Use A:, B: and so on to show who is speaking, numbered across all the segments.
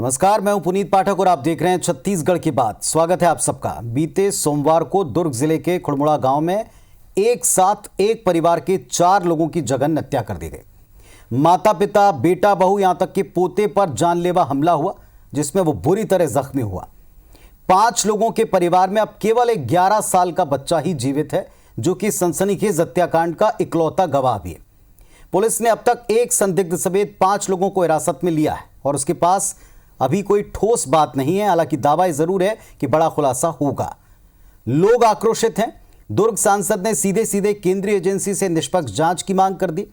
A: नमस्कार, मैं हूं पुनीत पाठक और आप देख रहे हैं छत्तीसगढ़ की बात। स्वागत है आप सबका। बीते सोमवार को दुर्ग जिले के खुड़मुड़ा गांव में एक साथ एक परिवार के 4 लोगों की जघन्य हत्या कर दी गई। माता पिता, बेटा, बहू, यहां तक कि पोते पर जानलेवा हमला हुआ, जिसमें वो बुरी तरह जख्मी हुआ। 5 लोगों के परिवार में अब केवल एक 11 साल का बच्चा ही जीवित है, जो कि सनसनीखेज हत्याकांड का इकलौता गवाह भी है। पुलिस ने अब तक एक संदिग्ध समेत 5 लोगों को हिरासत में लिया है और उसके पास अभी कोई ठोस बात नहीं है। हालांकि दावा जरूर है कि बड़ा खुलासा होगा। लोग आक्रोशित हैं। दुर्ग सांसद ने सीधे केंद्रीय एजेंसी से निष्पक्ष जांच की मांग कर दी।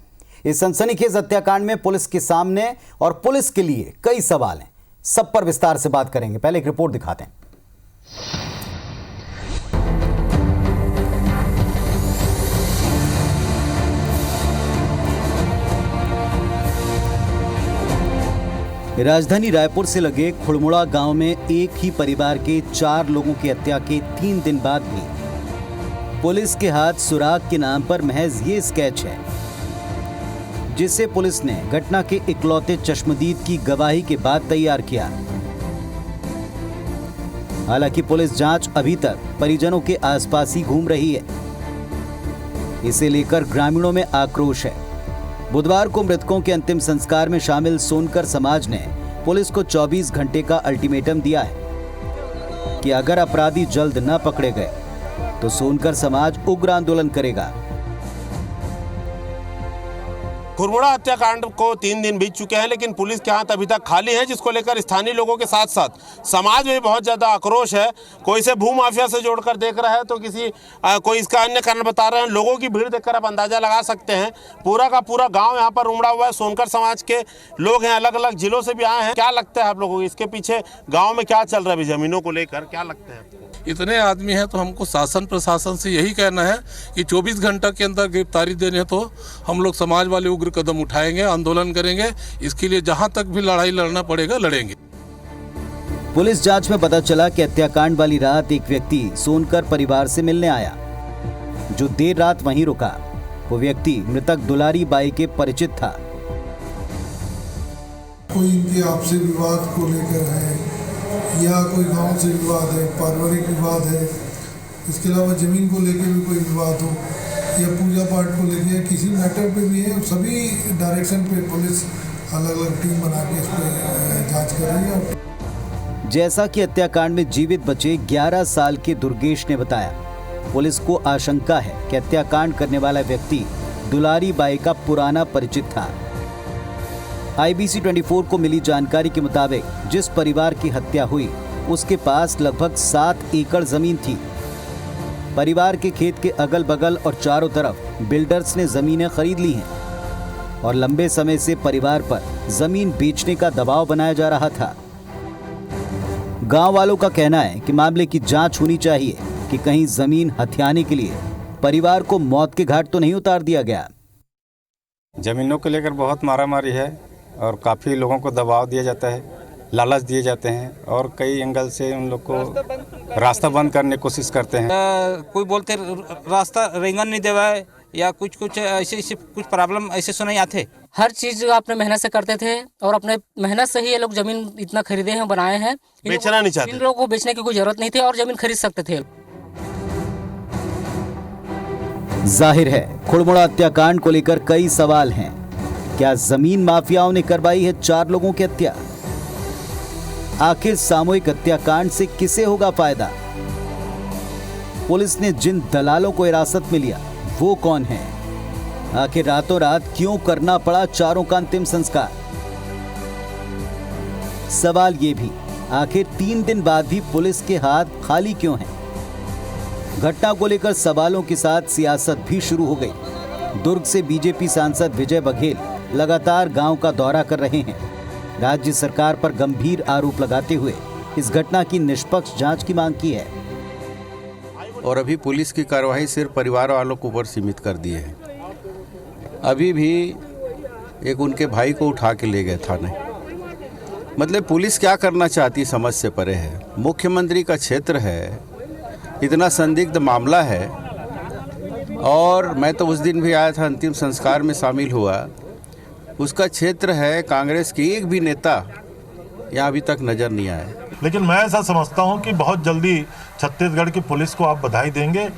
A: इस सनसनीखेज हत्याकांड में पुलिस के सामने और पुलिस के लिए कई सवाल हैं। सब पर विस्तार से बात करेंगे। पहले एक रिपोर्ट दिखाते हैं। राजधानी रायपुर से लगे खुड़मुड़ा गांव में एक ही परिवार के 4 लोगों की हत्या के 3 दिन बाद भी पुलिस के हाथ सुराग के नाम पर महज ये स्केच है, जिसे पुलिस ने घटना के इकलौते चश्मदीद की गवाही के बाद तैयार किया। हालांकि पुलिस जांच अभी तक परिजनों के आसपास ही घूम रही है। इसे लेकर ग्रामीणों में आक्रोश है। बुधवार को मृतकों के अंतिम संस्कार में शामिल सोनकर समाज ने पुलिस को 24 घंटे का अल्टीमेटम दिया है कि अगर अपराधी जल्द न पकड़े गए तो सोनकर समाज उग्र आंदोलन करेगा।
B: खुड़मुड़ा हत्याकांड को 3 दिन बीत चुके हैं, लेकिन पुलिस के हाथ अभी तक खाली है, जिसको लेकर स्थानीय लोगों के साथ साथ समाज में बहुत ज़्यादा आक्रोश है। कोई इसे भू माफिया से जोड़कर देख रहा है तो कोई इसका अन्य कारण बता रहे हैं। लोगों की भीड़ देखकर आप अंदाजा लगा सकते हैं। पूरा का पूरा गांव यहाँ पर उमड़ा हुआ है। सोनकर समाज के लोग हैं, अलग अलग जिलों से भी आए हैं। क्या लगता है आप लोगों को इसके पीछे गाँव में क्या चल रहा है? जमीनों को लेकर क्या लगता है?
C: इतने आदमी हैं तो हमको शासन प्रशासन से यही कहना है कि 24 घंटा के अंदर गिरफ्तारी देने तो हम लोग समाज वाले उग्र कदम उठाएंगे, आंदोलन करेंगे। इसके लिए जहां तक भी लड़ाई लड़ना पड़ेगा लड़ेंगे।
A: पुलिस जांच में पता चला कि हत्याकांड वाली रात एक व्यक्ति सोनकर परिवार से मिलने आया, जो देर रात वहीं रुका। वो व्यक्ति मृतक दुलारी बाई के परिचित था।
D: कोई इनके आपसी विवाद को लेकर है या कोई गांव से विवाद है, पारिवारिक विवाद है, इसके अलावा जमीन को लेकर भी कोई विवाद हो या पूजा पाठ को लेकर किसी मैटर पे भी है, सभी डायरेक्शन पे पुलिस अलग अलग टीम बना के इस पर जांच कर रही है।
A: जैसा कि हत्याकांड में जीवित बचे 11 साल के दुर्गेश ने बताया, पुलिस को आशंका है कि हत्याकांड करने वाला व्यक्ति दुलारी बाई का पुराना परिचित था। IBC 24 को मिली जानकारी के मुताबिक जिस परिवार की हत्या हुई उसके पास लगभग 7 एकड़ जमीन थी। परिवार के खेत के अगल बगल और चारों तरफ बिल्डर्स ने जमीनें खरीद ली हैं और लंबे समय से परिवार पर जमीन बेचने का दबाव बनाया जा रहा था। गांव वालों का कहना है कि मामले की जांच होनी चाहिए कि कहीं जमीन हथियाने के लिए परिवार को मौत के घाट तो नहीं उतार दिया गया।
E: जमीनों को लेकर बहुत मारामारी है और काफ़ी लोगों को दबाव दिया जाता है, लालच दिए जाते हैं और कई एंगल से उन लोग को रास्ता बंद करने की कोशिश करते हैं।
F: कोई बोलते रास्ता रेंगन नहीं देवा है या कुछ ऐसे कुछ प्रॉब्लम ऐसे सुनाई आते।
G: हर चीज अपने मेहनत से करते थे और अपने मेहनत से ही ये लोग जमीन इतना खरीदे हैं, बनाए हैं।
B: बेचना नहीं चाहते।
G: इन लोगों को बेचने की कोई जरूरत नहीं थी और जमीन खरीद सकते थे।
A: जाहिर है खुड़मुड़ा हत्याकांड को लेकर कई सवाल हैं। क्या जमीन माफियाओं ने करवाई है 4 लोगों की हत्या? आखिर सामूहिक हत्याकांड से किसे होगा फायदा? पुलिस ने जिन दलालों को हिरासत में लिया वो कौन है? आखिर रातों रात क्यों करना पड़ा चारों का अंतिम संस्कार? सवाल ये भी, आखिर 3 दिन बाद भी पुलिस के हाथ खाली क्यों हैं? घटना को लेकर सवालों के साथ सियासत भी शुरू हो गई। दुर्ग से बीजेपी सांसद विजय बघेल लगातार गांव का दौरा कर रहे हैं। राज्य सरकार पर गंभीर आरोप लगाते हुए इस घटना की निष्पक्ष जांच की मांग की है।
H: और अभी पुलिस की कार्रवाई सिर्फ परिवार वालों को ऊपर सीमित कर दी है। अभी भी एक उनके भाई को उठा के ले गए थाने। मतलब पुलिस क्या करना चाहती समझ से परे है। मुख्यमंत्री का क्षेत्र है, इतना संदिग्ध मामला है। और मैं तो उस दिन भी आया था, अंतिम संस्कार में शामिल हुआ। उसका क्षेत्र है, कांग्रेस के एक भी नेता यहाँ अभी तक नज़र नहीं आया।
I: लेकिन मैं ऐसा समझता हूँ कि बहुत जल्दी छत्तीसगढ़ की पुलिस को आप बधाई देंगे।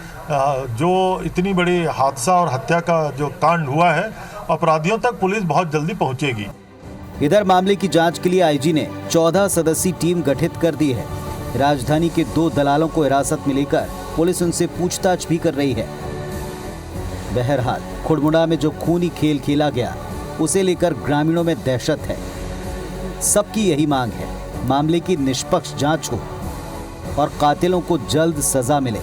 I: जो इतनी बड़ी हादसा और हत्या का जो कांड हुआ है, अपराधियों तक पुलिस बहुत जल्दी पहुँचेगी।
A: इधर मामले की जांच के लिए आईजी ने 14 सदस्यीय टीम गठित कर दी है। राजधानी के 2 दलालों को हिरासत में लेकर पुलिस उनसे पूछताछ भी कर रही है। बहरहाल खुड़मुड़ा में जो खूनी खेल खेला गया, उसे लेकर ग्रामीणों में दहशत है। सबकी यही मांग है, मामले की निष्पक्ष जांच हो और कातिलों को जल्द सजा मिले।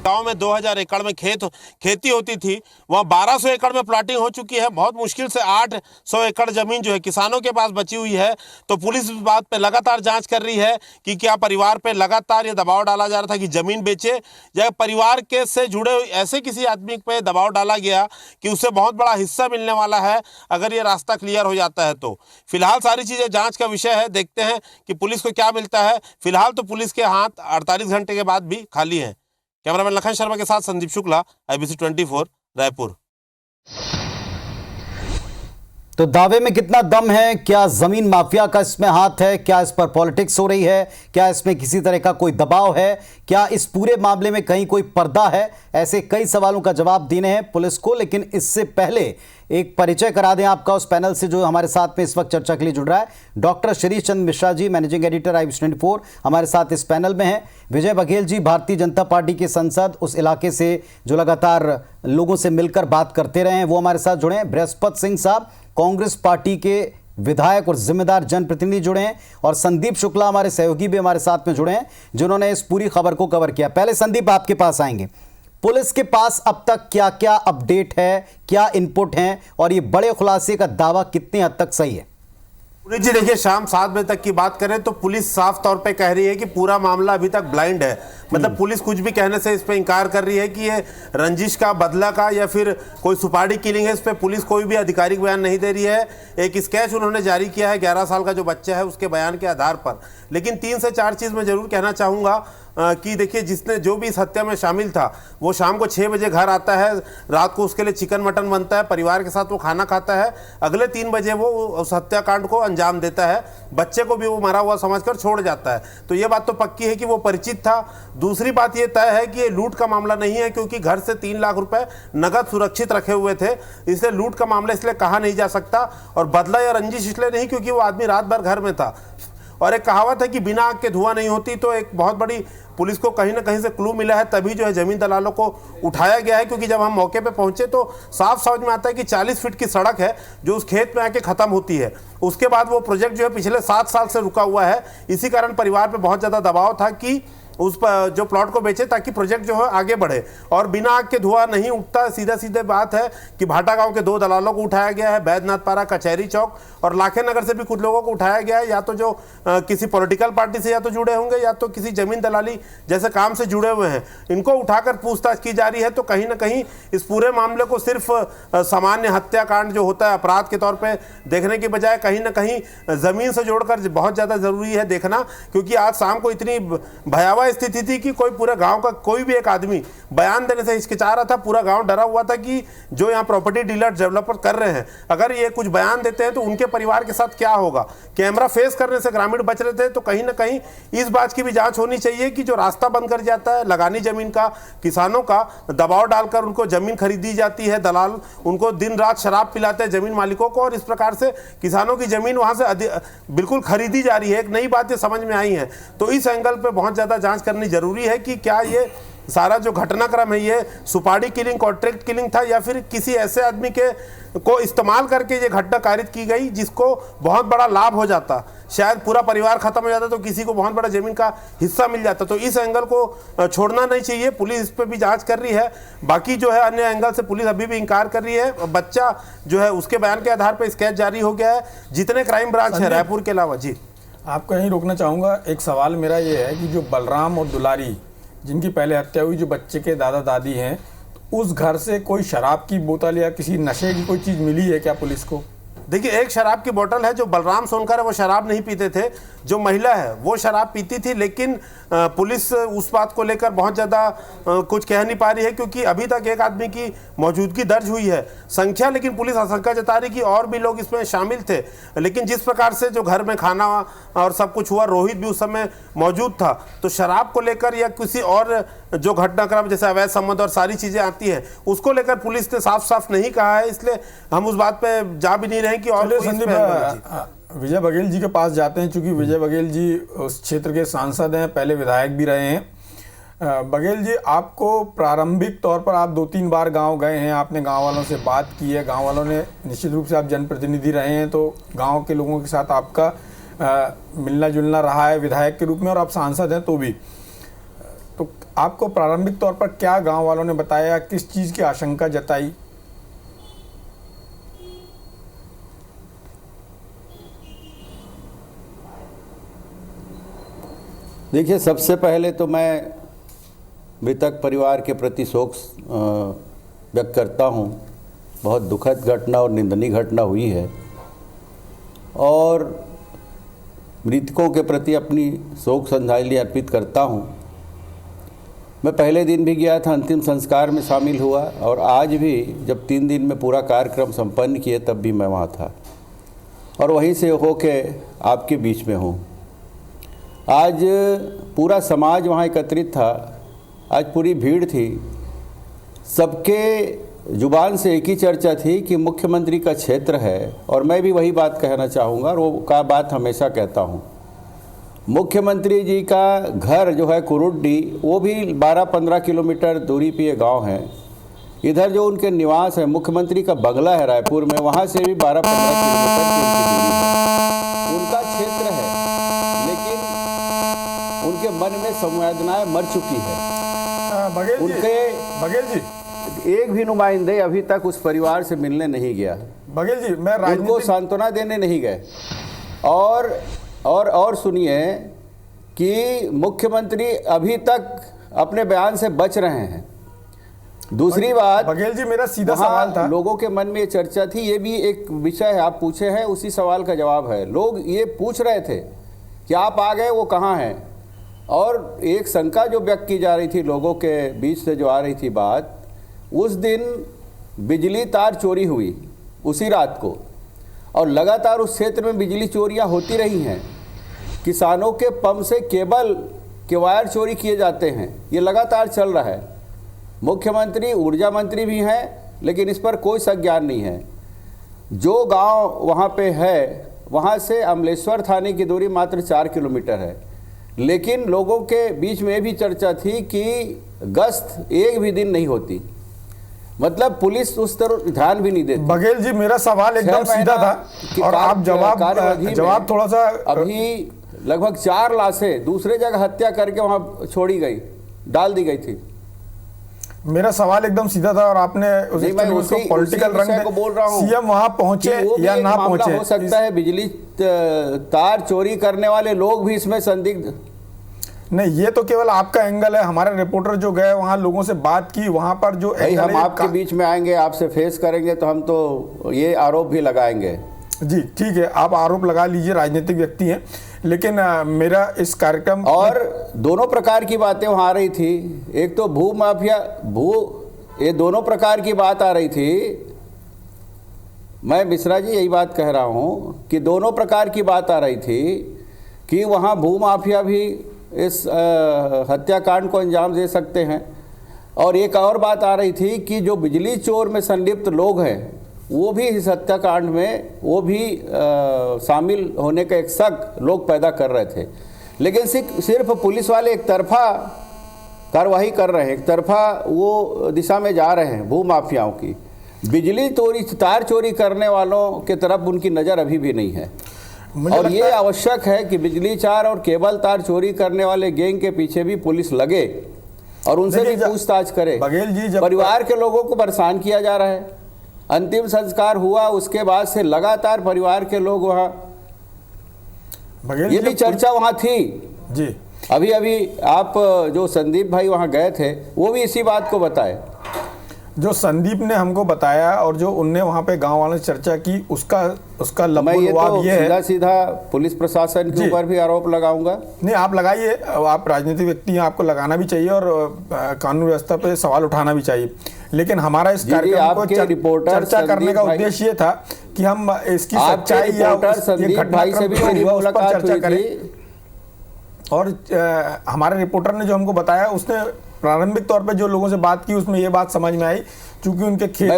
B: गांव में 2000 एकड़ में खेती होती थी, वहाँ 1200 एकड़ में प्लॉटिंग हो चुकी है। बहुत मुश्किल से 800 एकड़ जमीन जो है किसानों के पास बची हुई है। तो पुलिस इस बात पे लगातार जांच कर रही है कि क्या परिवार पे लगातार ये दबाव डाला जा रहा था कि जमीन बेचे, या परिवार के से जुड़े ऐसे किसी आदमी पे दबाव डाला गया कि उससे बहुत बड़ा हिस्सा मिलने वाला है अगर ये रास्ता क्लियर हो जाता है। तो फिलहाल सारी चीज़ें जाँच का विषय है, देखते हैं कि पुलिस को क्या मिलता है। फिलहाल तो पुलिस के हाथ 48 घंटे के बाद भी खाली हैं। कैमरामैन लखन शर्मा के साथ संदीप शुक्ला, IBC 24 रायपुर।
A: तो दावे में कितना दम है? क्या जमीन माफिया का इसमें हाथ है? क्या इस पर पॉलिटिक्स हो रही है? क्या इसमें किसी तरह का कोई दबाव है? क्या इस पूरे मामले में कहीं कोई पर्दा है? ऐसे कई सवालों का जवाब देने हैं पुलिस को। लेकिन इससे पहले एक परिचय करा दें आपका उस पैनल से जो हमारे साथ में इस वक्त चर्चा के लिए जुड़ रहा है। डॉक्टर श्री चंद Mishra ji, managing editor IBC 24 हमारे साथ इस पैनल में हैं। विजय बघेल जी, भारतीय जनता पार्टी के सांसद, उस इलाके से जो लगातार लोगों से मिलकर बात करते रहे हैं, वो हमारे साथ जुड़े हैं। बृहस्पति सिंह साहब, कांग्रेस पार्टी के विधायक और जिम्मेदार जनप्रतिनिधि जुड़े हैं। और संदीप शुक्ला, हमारे सहयोगी भी हमारे साथ में जुड़े हैं, जिन्होंने इस पूरी खबर को कवर किया। पहले संदीप, आपके पास आएंगे। पुलिस के पास अब तक क्या क्या अपडेट है, क्या इनपुट हैं, और ये बड़े खुलासे का दावा कितनी हद तक सही है?
B: पुलिस जी देखिए, शाम 7 बजे तक की बात करें तो पुलिस साफ तौर पे कह रही है कि पूरा मामला अभी तक ब्लाइंड है। मतलब पुलिस कुछ भी कहने से इस पे इनकार कर रही है कि ये रंजिश का, बदला का या फिर कोई सुपारी किलिंग है। इस पे पुलिस कोई भी आधिकारिक बयान नहीं दे रही है। एक स्केच उन्होंने जारी किया है 11 साल का जो बच्चा है उसके बयान के आधार पर। लेकिन 3 से 4 चीज़ मैं जरूर कहना चाहूँगा कि देखिए, जिसने जो भी इस हत्या में शामिल था वो शाम को 6 बजे घर आता है, रात को उसके लिए चिकन मटन बनता है, परिवार के साथ वो खाना खाता है, अगले 3 बजे वो उस हत्याकांड को अंजाम देता है, बच्चे को भी वो मरा हुआ समझकर छोड़ जाता है। तो ये बात तो पक्की है कि वो परिचित था। दूसरी बात ये तय है कि ये लूट का मामला नहीं है, क्योंकि घर से 3 लाख रुपए नगद सुरक्षित रखे हुए थे, इसलिए लूट का मामला इसलिए कहा नहीं जा सकता। और बदला या रंजिश इसलिए नहीं क्योंकि वो आदमी रात भर घर में था। और एक कहावत है कि बिना आग के धुआं नहीं होती। तो एक बहुत बड़ी पुलिस को कहीं ना कहीं से क्लू मिला है, तभी जो है जमीन दलालों को उठाया गया है। क्योंकि जब हम मौके पे पहुंचे तो साफ समझ में आता है कि 40 फीट की सड़क है जो उस खेत में आके खत्म होती है। उसके बाद वो प्रोजेक्ट जो है पिछले 7 साल से रुका हुआ है। इसी कारण परिवार पे बहुत ज़्यादा दबाव था कि उस पर जो प्लॉट को बेचे ताकि प्रोजेक्ट जो है आगे बढ़े। और बिना आग के धुआं नहीं उठता। सीधे बात है कि भाटा गांव के 2 दलालों को उठाया गया है, बैद्यनाथ पारा, कचहरी चौक, और लाखे नगर से भी कुछ लोगों को उठाया गया है, या तो जो किसी पॉलिटिकल पार्टी से या तो जुड़े होंगे या तो किसी जमीन दलाली जैसे काम से जुड़े हुए हैं। इनको उठाकर पूछताछ की जा रही है। तो कहीं ना कहीं इस पूरे मामले को सिर्फ सामान्य हत्याकांड जो होता है अपराध के तौर पर देखने के बजाय कहीं ना कहीं जमीन से जोड़कर बहुत ज़्यादा जरूरी है देखना। क्योंकि आज शाम को इतनी भयावह स्थिति थी कि कोई पूरे गांव का कोई भी एक आदमी बयान देने से हिचकिचा रहा था। पूरा गांव डरा हुआ था कि जो यहाँ प्रॉपर्टी डीलर डेवलपर कर रहे हैं, अगर ये कुछ बयान देते हैं तो उनके परिवार के साथ क्या होगा। कैमरा फेस करने से ग्रामीण बच रहे थे। तो कहीं ना कहीं इस बात की भी जांच होनी चाहिए कि जो रास्ता बंद कर जाता है लगानी जमीन का, किसानों का दबाव डालकर उनको जमीन खरीदी जाती है, दलाल उनको दिन रात शराब पिलाते हैं जमीन मालिकों को, और इस प्रकार से किसानों की जमीन वहां से बिल्कुल खरीदी जा रही है। एक नई बात ये समझ में आई है। तो इस एंगल पे बहुत ज्यादा जांच करनी जरूरी है कि क्या ये सारा जो घटनाक्रम है ये सुपारी किलिंग, कॉन्ट्रैक्ट किलिंग था, या फिर किसी ऐसे आदमी के को इस्तेमाल करके ये घटना कारित की गई जिसको बहुत बड़ा लाभ हो जाता। शायद पूरा परिवार खत्म हो जाता तो किसी को बहुत बड़ा जमीन का हिस्सा मिल जाता। तो इस एंगल को छोड़ना नहीं चाहिए। पुलिस इस पर भी जांच कर रही है। बाकी जो है अन्य एंगल से पुलिस अभी भी इंकार कर रही है। बच्चा जो है उसके बयान के आधार पर स्केच जारी हो गया है। जितने क्राइम ब्रांच है रायपुर के अलावा। जी,
J: आपको यहीं रोकना चाहूँगा। एक सवाल मेरा ये है कि जो बलराम और दुलारी जिनकी पहले हत्या हुई, जो बच्चे के दादा दादी हैं, उस घर से कोई शराब की बोतल या किसी नशे की कोई चीज़ मिली है क्या पुलिस को?
B: देखिए, एक शराब की बोतल है। जो बलराम सोनकर है वो शराब नहीं पीते थे, जो महिला है वो शराब पीती थी, लेकिन पुलिस उस बात को लेकर बहुत ज़्यादा कुछ कह नहीं पा रही है, क्योंकि अभी तक एक आदमी की मौजूदगी दर्ज हुई है संख्या, लेकिन पुलिस आशंका जता रही कि और भी लोग इसमें शामिल थे। लेकिन जिस प्रकार से जो घर में खाना और सब कुछ हुआ, रोहित भी उस समय मौजूद था, तो शराब को लेकर या किसी और जो घटनाक्रम जैसे अवैध संबंध और सारी चीज़ें आती हैं उसको लेकर पुलिस ने साफ साफ नहीं कहा है, इसलिए हम उस बात पे जा भी नहीं रहे कि और
J: संदीप विजय बघेल जी के पास जाते हैं, क्योंकि विजय बघेल जी उस क्षेत्र के सांसद हैं, पहले विधायक भी रहे हैं। बघेल जी, आपको प्रारंभिक तौर पर आप 2-3 बार गांव गए हैं, आपने गांव वालों से बात की है, गांव वालों ने निश्चित रूप से आप जनप्रतिनिधि रहे हैं तो गांव के लोगों के साथ आपका मिलना जुलना रहा है विधायक के रूप में, और आप सांसद हैं तो भी। तो आपको प्रारंभिक तौर पर क्या गाँव वालों ने बताया, किस चीज़ की आशंका जताई?
H: देखिए, सबसे पहले तो मैं मृतक परिवार के प्रति शोक व्यक्त करता हूँ। बहुत दुखद घटना और निंदनीय घटना हुई है, और मृतकों के प्रति अपनी शोक श्रद्धांजलि अर्पित करता हूँ। मैं पहले दिन भी गया था, अंतिम संस्कार में शामिल हुआ, और आज भी जब 3 दिन में पूरा कार्यक्रम संपन्न किए तब भी मैं वहाँ था, और वहीं से होके आपके बीच में हूँ। आज पूरा समाज वहाँ एकत्रित था, आज पूरी भीड़ थी, सबके जुबान से एक ही चर्चा थी कि मुख्यमंत्री का क्षेत्र है, और मैं भी वही बात कहना चाहूँगा, और वो का बात हमेशा कहता हूँ। मुख्यमंत्री जी का घर जो है कुरुड्डी, वो भी 12-15 किलोमीटर दूरी पे ये गाँव है। इधर जो उनके निवास है, मुख्यमंत्री का बंगला है रायपुर में, वहाँ से भी 12-15 किलोमीटर की दूरी है, उनका क्षेत्र है। लेकिन उनके मन में संवेदनाएं मर चुकी है। बघेल जी एक भी नुमाइंदे अभी तक उस परिवार से मिलने नहीं गया।
J: बघेल जी, मैं
H: उनको सांत्वना देने नहीं गए। और सुनिए कि मुख्यमंत्री अभी तक अपने बयान से बच रहे हैं। दूसरी बात,
J: बघेल जी, मेरा सीधा सवाल था,
H: लोगों के मन में ये चर्चा थी, ये भी एक विषय है, आप पूछे हैं, उसी सवाल का जवाब है। लोग ये पूछ रहे थे कि आप आ गए, वो कहाँ हैं? और एक शंका जो व्यक्त की जा रही थी लोगों के बीच से जो आ रही थी बात, उस दिन बिजली तार चोरी हुई उसी रात को, और लगातार उस क्षेत्र में बिजली चोरियां होती रही हैं। किसानों के पंप से केबल के वायर चोरी किए जाते हैं, ये लगातार चल रहा है। मुख्यमंत्री ऊर्जा मंत्री भी हैं, लेकिन इस पर कोई संज्ञान नहीं है। जो गांव वहां पे है, वहां से अमलेश्वर थाने की दूरी मात्र 4 किलोमीटर है, लेकिन लोगों के बीच में भी चर्चा थी कि गश्त एक भी दिन नहीं होती, मतलब पुलिस उस तरह ध्यान भी नहीं देती।
J: बघेल जी, मेरा सवाल एकदम सीधा था, और आप जवाब थोड़ा सा।
H: अभी लगभग 4 लाशें दूसरे जगह हत्या करके वहां छोड़ी गई, डाल दी गई थी।
J: मेरा सवाल एकदम सीधा था, और आपने उसको पॉलिटिकल रंग
H: को बोल रहा हूं।
J: सीएम वहां पहुंचे या ना पहुंचे,
H: हो सकता है बिजली तार चोरी करने वाले लोग भी इसमें संदिग्ध
J: नहीं। ये तो केवल आपका एंगल है। हमारे रिपोर्टर जो गए वहां लोगों से बात की, वहां पर जो
H: हम आपके बीच में आएंगे, आपसे फेस करेंगे, तो हम तो ये आरोप भी लगाएंगे।
J: जी ठीक है, आप आरोप लगा लीजिए, राजनीतिक व्यक्ति हैं, लेकिन मेरा इस कार्यक्रम
H: और दोनों प्रकार की बातें वहाँ आ रही थी। एक तो भू माफिया ये दोनों प्रकार की बात आ रही थी। मैं मिश्रा जी यही बात कह रहा हूँ कि दोनों प्रकार की बात आ रही थी कि वहाँ भू माफिया भी इस हत्याकांड को अंजाम दे सकते हैं, और एक और बात आ रही थी कि जो बिजली चोर में संलिप्त लोग हैं वो भी इस हत्याकांड में वो भी शामिल होने का एक शक लोग पैदा कर रहे थे। लेकिन सिर्फ पुलिस वाले एक तरफा कार्रवाई कर रहे हैं, एक तरफा वो दिशा में जा रहे हैं भू माफियाओं की। बिजली तार चोरी करने वालों के तरफ उनकी नज़र अभी भी नहीं है, और ये आवश्यक है कि बिजली तार और केबल तार चोरी करने वाले गैंग के पीछे भी पुलिस लगे और उनसे भी पूछताछ करे।
J: बघेल जी,
H: परिवार के लोगों को परेशान किया जा रहा है। अंतिम संस्कार हुआ, उसके बाद से लगातार परिवार के लोग वहाँ, ये भी चर्चा वहाँ थी
J: जी।
H: अभी आप जो संदीप भाई वहाँ गए थे वो भी इसी बात को बताए।
J: जो संदीप ने हमको बताया और जो उनने वहाँ पे गांव वालों से चर्चा की, उसका लबोलुआब ये है।
H: सीधा पुलिस प्रशासन के ऊपर भी आरोप लगाऊंगा।
J: नहीं, आप लगाइए, आप राजनीतिक व्यक्ति हैं, आपको लगाना भी चाहिए और कानून व्यवस्था पे सवाल उठाना भी चाहिए। लेकिन हमारा इस कार्यक्रम को चर्चा करने का उद्देश्य ये था कि हम इसकी सच्चाई या घटनाक्रम उस पर चर्चा करें। और हमारे रिपोर्टर ने जो हमको बताया, उसने प्रारंभिक तौर पे जो लोगों से बात की उसमें ये बात समझ में आई, क्योंकि उनके खेत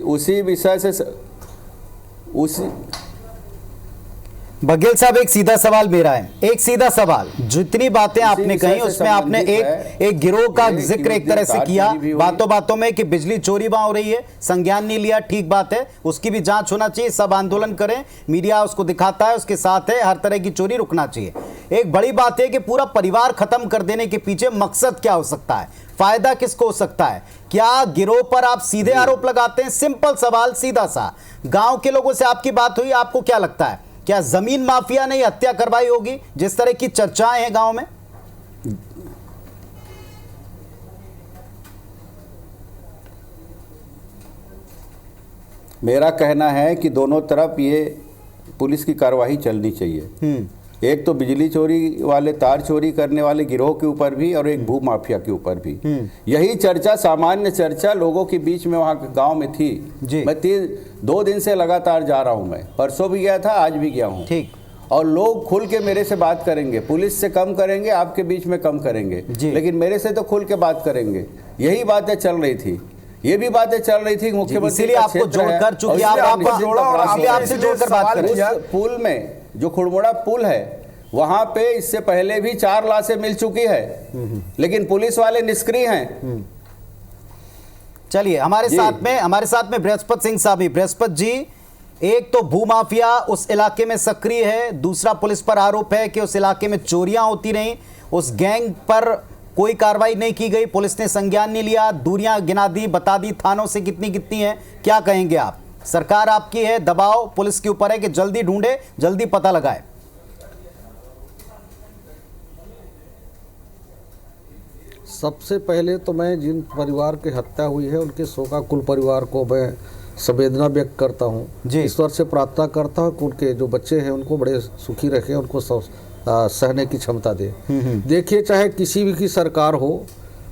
H: उसी विषय से
A: बघेल साहब, एक सीधा सवाल मेरा है, एक सीधा सवाल। जितनी बातें आपने कही उसमें आपने एक गिरोह का जिक्र एक तरह से किया बातों में कि बिजली चोरी वहां हो रही है, संज्ञान नहीं लिया, ठीक बात है, उसकी भी जांच होना चाहिए, सब आंदोलन करें, मीडिया उसको दिखाता है, उसके साथ है, हर तरह की चोरी रुकना चाहिए। एक बड़ी बात है कि पूरा परिवार खत्म कर देने के पीछे मकसद क्या हो सकता है, फायदा किसको हो सकता है? क्या गिरोह पर आप सीधे आरोप लगाते हैं? सिंपल सवाल, सीधा सा। गांव के लोगों से आपकी बात हुई, आपको क्या लगता है, क्या जमीन माफिया ने हत्या करवाई होगी जिस तरह की चर्चाएं हैं गांव में?
H: मेरा कहना है कि दोनों तरफ ये पुलिस की कार्रवाई चलनी चाहिए। एक तो बिजली चोरी वाले, तार चोरी करने वाले गिरोह के ऊपर भी, और एक भू माफिया के ऊपर भी। यही चर्चा, सामान्य चर्चा लोगों के बीच में वहाँ गांव में थी। मैं 2 दिन से लगातार जा रहा हूँ, मैं परसों भी गया था, आज भी गया हूँ। ठीक। और लोग खुल के मेरे से बात करेंगे, पुलिस से कम करेंगे, आपके बीच में कम करेंगे, लेकिन मेरे से तो खुल के बात करेंगे। यही बातें चल रही थी, ये भी बातें चल रही थी मुख्यमंत्री,
A: इसीलिए आपको जोड़कर, चूंकि आपसे जोड़कर बात करें।
H: पुल में जो खुड़मुड़ा पुल है, वहां पे इससे पहले भी 4 लाशें मिल चुकी है, लेकिन पुलिस वाले निष्क्रिय हैं।
A: चलिए, हमारे साथ में बृहस्पति सिंह साहब। बृहस्पति जी, एक तो भूमाफिया उस इलाके में सक्रिय है, दूसरा पुलिस पर आरोप है कि उस इलाके में चोरियां होती रहीं, उस गैंग पर कोई कार्रवाई नहीं की गई, पुलिस ने संज्ञान नहीं लिया, दूरियां गिना दी, बता दी थानों से कितनी कितनी है। क्या कहेंगे आप? सरकार आपकी है, दबाव पुलिस के ऊपर है कि जल्दी ढूंढे, जल्दी पता लगाए।
K: सबसे पहले तो मैं जिन परिवार की हत्या हुई है उनके शोकाकुल परिवार को मैं संवेदना व्यक्त करता हूँ। ईश्वर से प्रार्थना करता हूँ कि उनके जो बच्चे हैं उनको बड़े सुखी रखें, उनको सहने की क्षमता दे। देखिए, चाहे किसी भी की सरकार हो,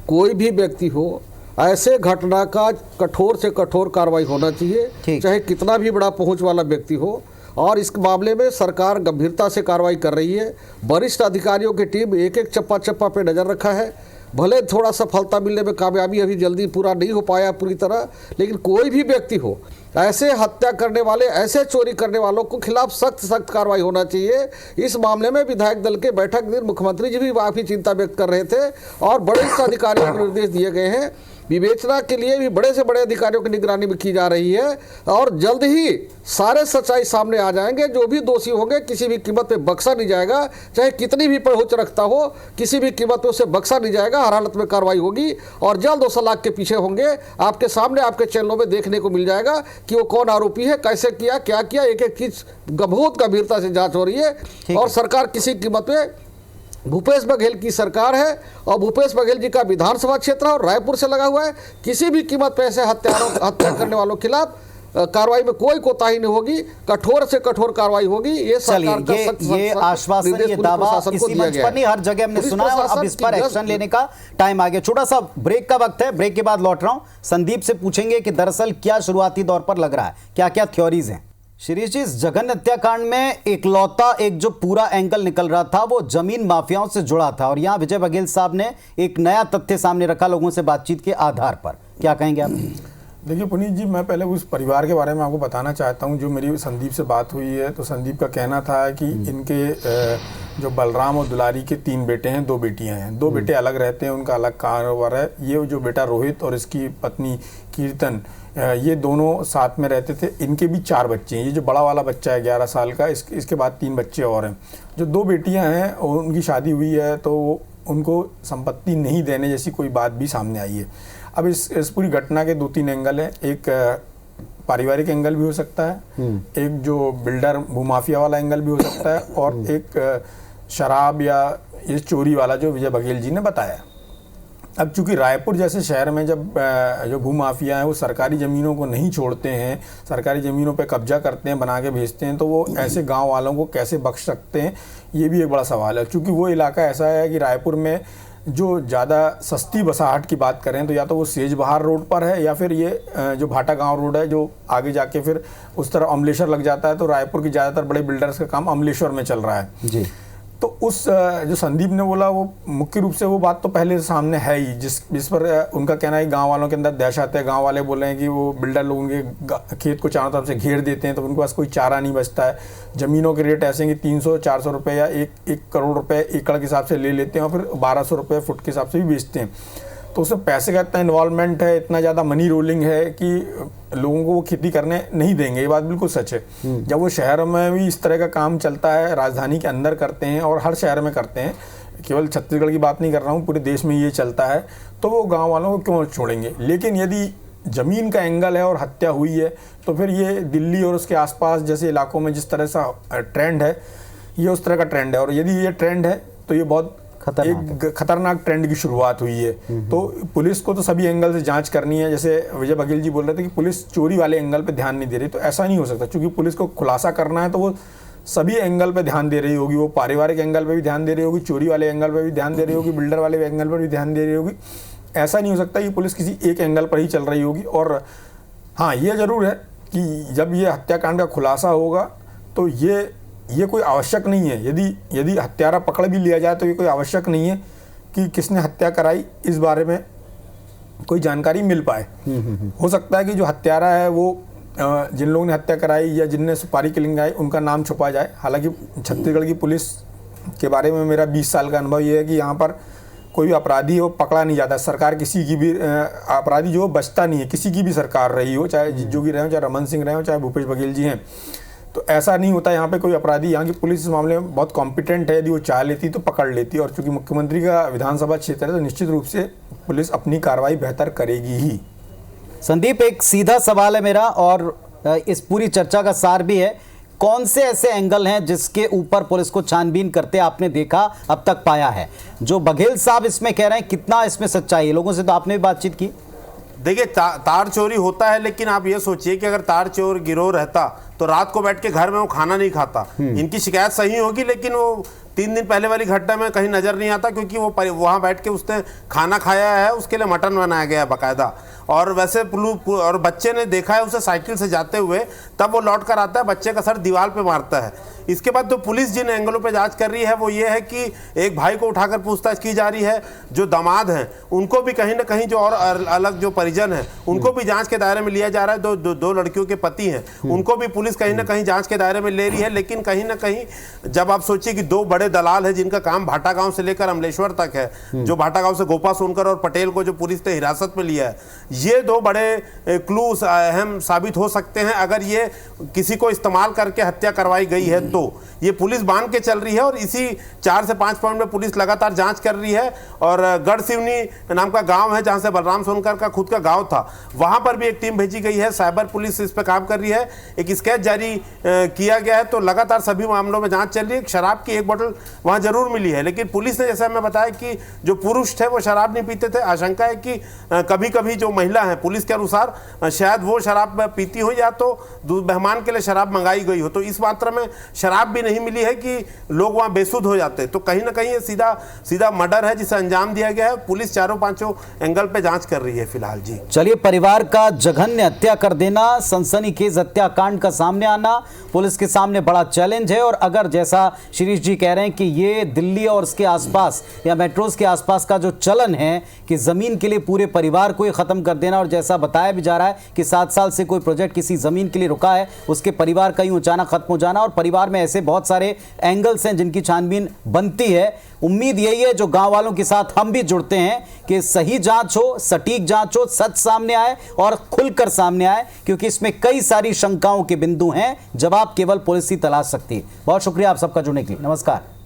K: कोई भी व्यक्ति हो, ऐसे घटना का कठोर से कठोर कार्रवाई होना चाहिए, चाहे कितना भी बड़ा पहुँच वाला व्यक्ति हो। और इस मामले में सरकार गंभीरता से कार्रवाई कर रही है। वरिष्ठ अधिकारियों की टीम एक एक चप्पा चप्पा पे नज़र रखा है। भले थोड़ा सफलता मिलने में कामयाबी अभी जल्दी पूरा नहीं हो पाया पूरी तरह, लेकिन कोई भी व्यक्ति हो, ऐसे हत्या करने वाले, ऐसे चोरी करने वालों को खिलाफ सख्त कार्रवाई होना चाहिए। इस मामले में विधायक दल के बैठक दिन मुख्यमंत्री जी भी काफ़ी चिंता व्यक्त कर रहे थे और बड़े अधिकारियों को निर्देश दिए गए हैं। विवेचना के लिए भी बड़े से बड़े अधिकारियों की निगरानी में की जा रही है और जल्द ही सारे सच्चाई सामने आ जाएंगे। जो भी दोषी होंगे किसी भी कीमत पे बख्शा नहीं जाएगा, चाहे कितनी भी पहुंच रखता हो, किसी भी कीमत पे उसे बख्शा नहीं जाएगा। हर हालत में कार्रवाई होगी और जल्द वो सलाख के पीछे होंगे। आपके सामने, आपके चैनलों में देखने को मिल जाएगा कि वो कौन आरोपी है, कैसे किया, क्या किया। एक एक चीज बहुत गंभीरता से जाँच हो रही है और सरकार किसी कीमत पे, भूपेश बघेल की सरकार है और भूपेश बघेल जी का विधानसभा क्षेत्र और रायपुर से लगा हुआ है, किसी भी कीमत पे ऐसे हत्या करने वालों के खिलाफ कार्रवाई में कोई कोताही नहीं होगी, कठोर से कठोर कार्रवाई होगी। ये सरकार का
A: ये आश्वासन, ये दावा इसी मंच पर नहीं, हर जगह हमने सुना है और अब इस पर एक्शन लेने का टाइम आ गया। छोटा सा ब्रेक का वक्त है, ब्रेक के बाद लौट रहा हूं। संदीप से पूछेंगे कि दरअसल क्या शुरुआती दौर पर लग रहा है, क्या क्या थ्योरीज हैं। शिरीष जी, इस जघन्य हत्याकांड में इकलौता एक जो पूरा एंगल निकल रहा था वो जमीन माफियाओं से जुड़ा था और यहाँ विजय बघेल साहब ने एक नया तथ्य सामने रखा लोगों से बातचीत के आधार पर। क्या कहेंगे आप?
J: देखिए पुनीत जी, मैं पहले उस परिवार के बारे में आपको बताना चाहता हूँ। जो मेरी संदीप से बात हुई है तो संदीप का कहना था कि इनके जो बलराम और दुलारी के 3 बेटे हैं, 2 बेटियां हैं। 2 बेटे अलग रहते हैं, उनका अलग कारोबार है। ये जो बेटा रोहित और इसकी पत्नी कीर्तन, ये दोनों साथ में रहते थे। इनके भी 4 बच्चे हैं। ये जो बड़ा वाला बच्चा है 11 साल का, इसके बाद 3 बच्चे और हैं। जो 2 बेटियां हैं उनकी शादी हुई है तो उनको संपत्ति नहीं देने जैसी कोई बात भी सामने आई है। अब इस पूरी घटना के 2-3 एंगल हैं। एक पारिवारिक एंगल भी हो सकता है, एक जो बिल्डर भूमाफिया वाला एंगल भी हो सकता है और एक शराब या ये चोरी वाला जो विजय बघेल जी ने बताया। अब चूंकि रायपुर जैसे शहर में जब जो भूमाफिया हैं वो सरकारी ज़मीनों को नहीं छोड़ते हैं, सरकारी ज़मीनों पे कब्जा करते हैं, बना के भेजते हैं, तो वो ऐसे गांव वालों को कैसे बख्श सकते हैं, ये भी एक बड़ा सवाल है। चूंकि वो इलाका ऐसा है कि रायपुर में जो ज़्यादा सस्ती बसाहट की बात करें तो या तो वो सेजबहार रोड पर है या फिर ये जो भाटा गांव रोड है जो आगे जाके फिर उस तरफ अमलेश्वर लग जाता है। तो रायपुर की ज़्यादातर बड़े बिल्डर्स का काम अमलेश्वर में चल रहा है
A: जी।
J: तो उस जो संदीप ने बोला वो मुख्य रूप से वो बात तो पहले से सामने है ही, जिस पर उनका कहना है गांव वालों के अंदर दहशत है। गांव वाले बोल रहे हैं कि वो बिल्डर लोगों के खेत को चारों तरफ से घेर देते हैं तो उनके पास कोई चारा नहीं बचता है। ज़मीनों के रेट ऐसे हैं कि 300-400 रुपये या 1 करोड़ रुपए एकड़ के हिसाब से ले लेते हैं और फिर 1200 रुपये फुट के हिसाब से भी बेचते हैं। तो उसमें पैसे का इतना इन्वॉल्वमेंट है, इतना ज़्यादा मनी रोलिंग है कि लोगों को वो खेती करने नहीं देंगे। ये बात बिल्कुल सच है। जब वो शहर में भी इस तरह का काम चलता है, राजधानी के अंदर करते हैं और हर शहर में करते हैं, केवल छत्तीसगढ़ की बात नहीं कर रहा हूँ, पूरे देश में ये चलता है, तो वो गाँव वालों को क्यों छोड़ेंगे। लेकिन यदि ज़मीन का एंगल है और हत्या हुई है तो फिर ये दिल्ली और उसके आसपास जैसे इलाकों में जिस तरह सा ट्रेंड है ये उस तरह का ट्रेंड है। और यदि ये ट्रेंड है तो ये बहुत एक खतरनाक ट्रेंड की शुरुआत हुई है। तो पुलिस को तो सभी एंगल से जांच करनी है। जैसे विजय बघेल जी बोल रहे थे कि पुलिस चोरी वाले एंगल पे ध्यान नहीं दे रही, तो ऐसा नहीं हो सकता। क्योंकि पुलिस को खुलासा करना है तो वो सभी एंगल पे ध्यान दे रही होगी। वो पारिवारिक एंगल पे भी ध्यान दे रही होगी, चोरी वाले एंगल पे भी ध्यान दे रही होगी, बिल्डर वाले एंगल पर भी ध्यान दे रही होगी। ऐसा नहीं हो सकता कि पुलिस किसी एक एंगल पर ही चल रही होगी। और हाँ, ये ज़रूर है कि जब ये हत्याकांड का खुलासा होगा तो ये कोई आवश्यक नहीं है। यदि हत्यारा पकड़ भी लिया जाए तो ये कोई आवश्यक नहीं है कि किसने हत्या कराई इस बारे में कोई जानकारी मिल पाए। हो सकता है कि जो हत्यारा है वो जिन लोगों ने हत्या कराई या जिनने सुपारी किलिंग कराई उनका नाम छुपा जाए। हालांकि छत्तीसगढ़ की पुलिस के बारे में मेरा 20 साल का अनुभव ये है कि यहाँ पर कोई भी अपराधी हो पकड़ा नहीं जाता। सरकार किसी की भी अपराधी जो बचता नहीं है, किसी की भी सरकार रही हो, चाहे जोगी रहे हो, चाहे रमन सिंह रहे हो, चाहे भूपेश बघेल जी हैं, तो ऐसा नहीं होता यहाँ पे कोई अपराधी। यहाँ की पुलिस इस मामले में बहुत कॉम्पिटेंट है। यदि वो चाह लेती तो पकड़ लेती। और चूंकि मुख्यमंत्री का विधानसभा क्षेत्र है तो निश्चित रूप से पुलिस अपनी कार्रवाई बेहतर करेगी ही।
A: संदीप, एक सीधा सवाल है मेरा और इस पूरी चर्चा का सार भी है, कौन से ऐसे एंगल हैं जिसके ऊपर पुलिस को छानबीन करते आपने देखा अब तक पाया है? जो बघेल साहब इसमें कह रहे हैं, कितना इसमें सच्चाई है? लोगों से तो आपने भी बातचीत की।
B: देखिए, तार चोरी होता है, लेकिन आप ये सोचिए कि अगर तार चोर गिरोह रहता तो रात को बैठ के घर में वो खाना नहीं खाता। इनकी शिकायत सही होगी, लेकिन वो 3 दिन पहले वाली घटना में कहीं नजर नहीं आता, क्योंकि वो वहाँ बैठ के उसने खाना खाया है, उसके लिए मटन बनाया गया है बाकायदा। और वैसे और बच्चे ने देखा है उसे साइकिल से जाते हुए, तब वो लौट कर आता है, बच्चे का सर दीवार पे मारता है। इसके बाद तो पुलिस जिन एंगलों पे जांच कर रही है वो ये है कि एक भाई को उठाकर पूछताछ की जा रही है, जो दामाद हैं उनको भी कहीं ना कहीं, जो और अलग जो परिजन हैं उनको भी जांच के दायरे में लिया जा रहा है। दो लड़कियों के पति हैं, उनको भी पुलिस कहीं ना कहीं जांच के दायरे में ले रही है। लेकिन कहीं ना कहीं जब आप सोचिए कि 2 बड़े दलाल हैं जिनका काम भाटा गांव से लेकर अमलेश्वर तक है, जो भाटा गांव से गोपा सोनकर और पटेल को जो पुलिस ने हिरासत में लिया है, ये 2 बड़े क्लूज अहम साबित हो सकते हैं। अगर ये किसी को इस्तेमाल करके हत्या करवाई गई है तो ये पुलिस बांध के चल रही है। और इसी 4 से 5 पॉइंट में पुलिस लगातार जांच कर रही है। और गढ़सिवनी नाम का गांव है जहां से बलराम सोनकर का खुद का गांव था, वहां पर भी एक टीम भेजी गई है। साइबर पुलिस इस पर काम कर रही है, एक स्केच जारी किया गया है। तो लगातार सभी मामलों में जांच चल रही है। शराब की 1 बोतल वहां जरूर मिली है, लेकिन पुलिस ने, जैसा मैं बताया कि जो पुरुष थे वो शराब नहीं पीते थे। आशंका है कि कभी कभी जो महिला है, पुलिस के अनुसार शायद वो शराब पीती हो या तो मेहमान के लिए शराब मंगाई गई हो। तो इस मात्रा में शराब भी नहीं मिली है कि लोग वहां बेसुध हो जाते। तो कहीं ना कहीं ये सीधा मर्डर है जिसे अंजाम दिया गया है। पुलिस 4-5 एंगल पे जांच कर रही है फिलहाल। जी
A: चलिए, परिवार का जघन्य हत्या कर देना, सनसनीखेज हत्याकांड का सामने आना पुलिस के सामने बड़ा चैलेंज है। और अगर जैसा शिरीष जी कह रहे हैं कि ये दिल्ली और उसके आसपास या मेट्रोज के आसपास का जो चलन है कि जमीन के लिए पूरे परिवार को ही खत्म कर देना, और जैसा बताया भी जा रहा है कि 7 साल से कोई प्रोजेक्ट किसी जमीन के लिए रुका है, उसके परिवार का ही अचानक खत्म हो जाना, और परिवार में ऐसे बहुत सारे एंगल्स हैं जिनकी छानबीन बनती है। उम्मीद यही है जो गांव वालों के साथ हम भी जुड़ते हैं कि सही जांच हो, सटीक जांच हो, सच सामने आए और खुलकर सामने आए, क्योंकि इसमें कई सारी शंकाओं के बिंदु हैं। जवाब केवल पुलिस ही तलाश सकती है। बहुत शुक्रिया आप सबका जुड़ने के लिए। नमस्कार।